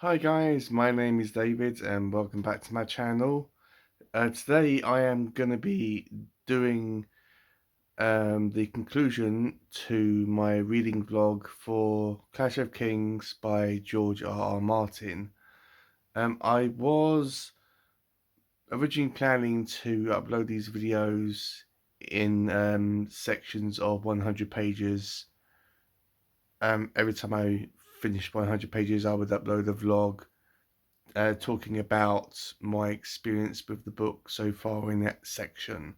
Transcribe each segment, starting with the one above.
Hi guys, my name is David and welcome back to my channel. Today I am going to be doing the conclusion to my reading vlog for Clash of Kings by George R.R. Martin. I was originally planning to upload these videos in sections of 100 pages. Every time I finished 100 pages I would upload a vlog talking about my experience with the book so far in that section.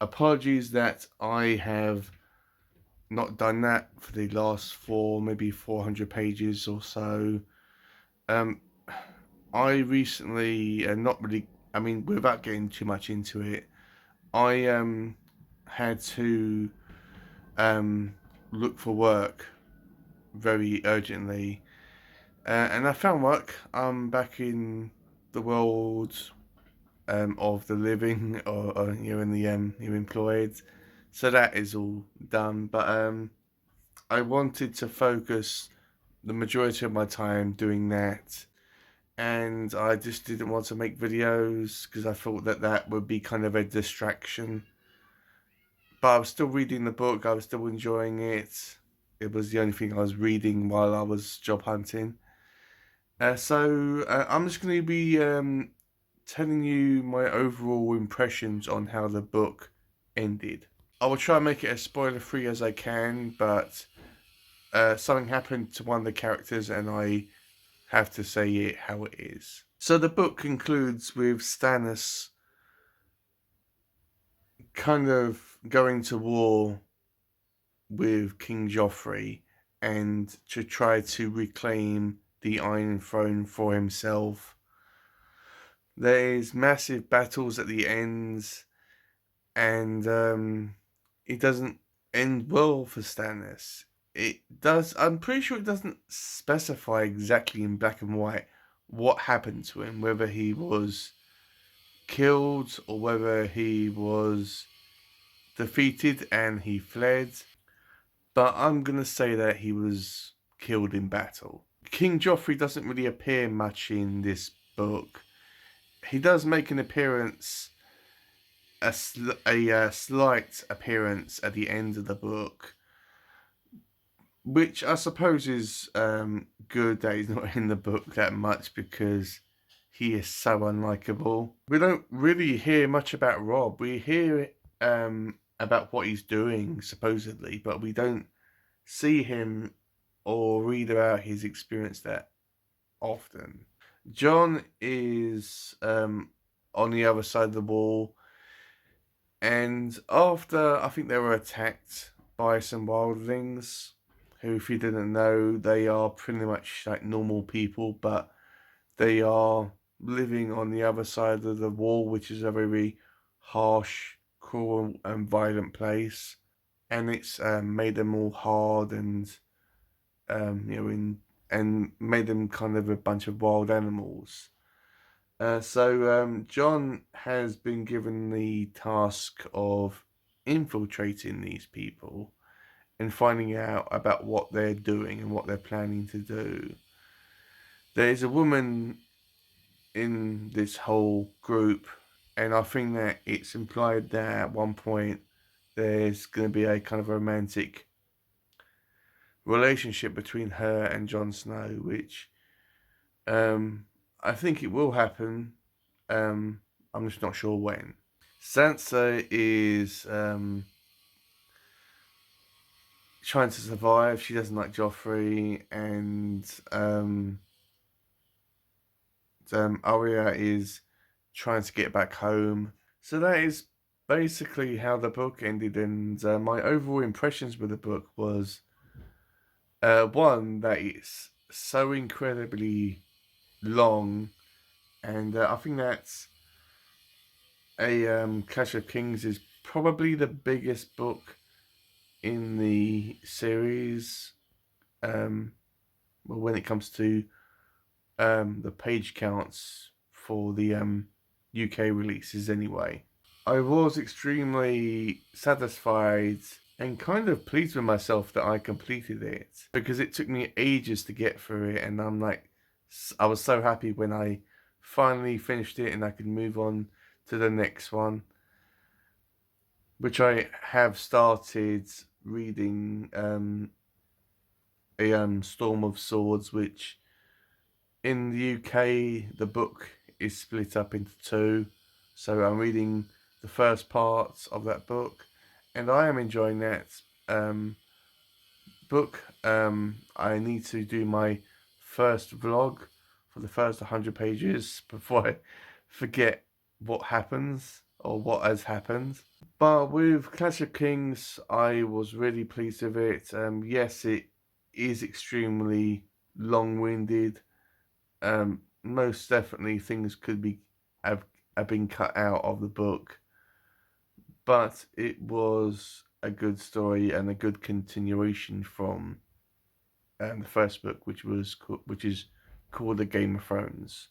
Apologies that I have not done that for the last maybe 400 pages or so. Um, I recently, not really, I mean, without getting too much into it, I had to look for work very urgently, and I found work. I'm back in the world of the living, or you're in the you're employed, so that is all done. But I wanted to focus the majority of my time doing that, and I just didn't want to make videos because I thought that that would be kind of a distraction. But I was still reading the book, I was still enjoying it. It was the only thing I was reading while I was job hunting. So I'm just going to be telling you my overall impressions on how the book ended. I will try and make it as spoiler free as I can, but something happened to one of the characters and I have to say it how it is. So the book concludes with Stannis kind of going to war with King Joffrey and to try to reclaim the Iron Throne for himself. There's massive battles at the ends, and it doesn't end well for Stannis. It does. I'm pretty sure it doesn't specify exactly in black and white what happened to him, whether he was killed or whether he was defeated and he fled. But I'm gonna say that he was killed in battle. King Joffrey doesn't really appear much in this book. He does make an appearance, a slight appearance at the end of the book, which I suppose is good that he's not in the book that much because he is so unlikable. We don't really hear much about Robb. We hear about what he's doing supposedly, but we don't see him or read about his experience that often. Jon is on the other side of the wall, and after I think they were attacked by some wildlings, who, if you didn't know, they are pretty much like normal people, but they are living on the other side of the wall, which is a very harsh, cruel, and violent place, and it's made them all hard and and made them kind of a bunch of wild animals. So Jon has been given the task of infiltrating these people and finding out about what they're doing and what they're planning to do. There's a woman in this whole group, and I think that it's implied that at one point there's going to be a kind of romantic relationship between her and Jon Snow, which I think it will happen. I'm just not sure when. Sansa is trying to survive. She doesn't like Joffrey, and Arya is trying to get back home. So that is basically how the book ended, and my overall impressions with the book was one, that it's so incredibly long, and I think that's Clash of Kings is probably the biggest book in the series. Well, when it comes to the page counts for the UK releases, anyway. I was extremely satisfied and kind of pleased with myself that I completed it because it took me ages to get through it, and I'm like I was so happy when I finally finished it and I could move on to the next one, which I have started reading Storm of Swords, which in the UK the book is split up into two. So I'm reading the first part of that book, and I am enjoying that book. I need to do my first vlog for the first 100 pages before I forget what happens or what has happened. But with Clash of Kings, I was really pleased with it. Yes, it is extremely long-winded. Most definitely things could be have, have been cut out of the book, but it was a good story and a good continuation from the first book, which is called The Game of Thrones.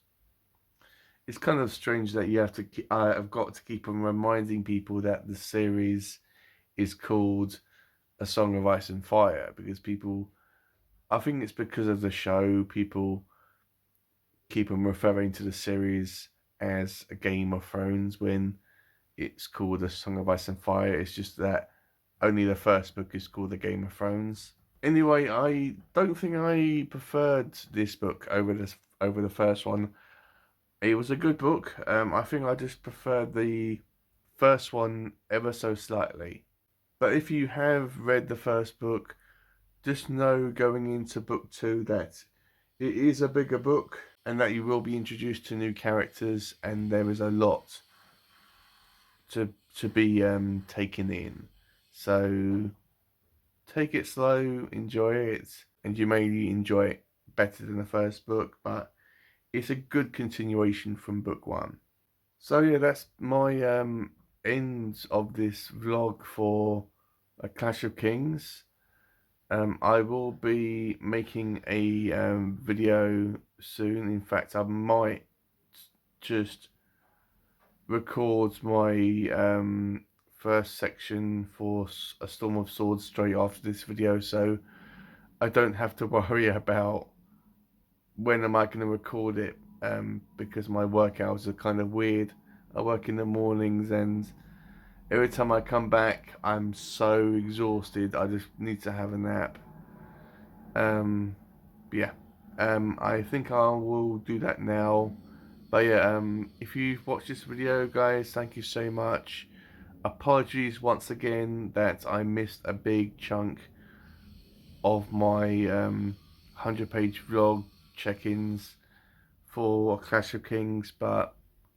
It's kind of strange that you have to. I've got to keep on reminding people that the series is called A Song of Ice and Fire, because people. I think it's because of the show. People keep on referring to the series as A Game of Thrones when it's called A Song of Ice and Fire. It's just that only the first book is called The Game of Thrones. Anyway, I don't think I preferred this book over the first one. It was a good book. I think I just preferred the first one ever so slightly. But if you have read the first book, just know going into book two that it is a bigger book and that you will be introduced to new characters, and there is a lot to be taken in. So take it slow, enjoy it, and you may enjoy it better than the first book, but it's a good continuation from book one. So yeah, that's my end of this vlog for A Clash of Kings. I will be making a video soon. In fact, I might just record my first section for A Storm of Swords straight after this video, so I don't have to worry about when am I going to record it, because my work hours are kind of weird. I work in the mornings, and every time I come back, I'm so exhausted. I just need to have a nap. Um, yeah. I think I will do that now. But yeah, if you've watched this video, guys, thank you so much. Apologies once again that I missed a big chunk of my 100-page vlog check-ins for Clash of Kings, but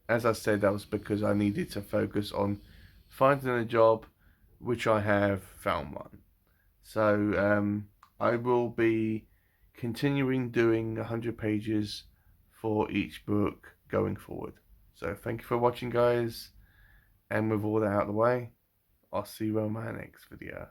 as I said, that was because I needed to focus on finding a job, which I have found one. So I will be continuing doing 100 pages for each book going forward. So thank you for watching, guys, and with all that out of the way, I'll see you on my next video.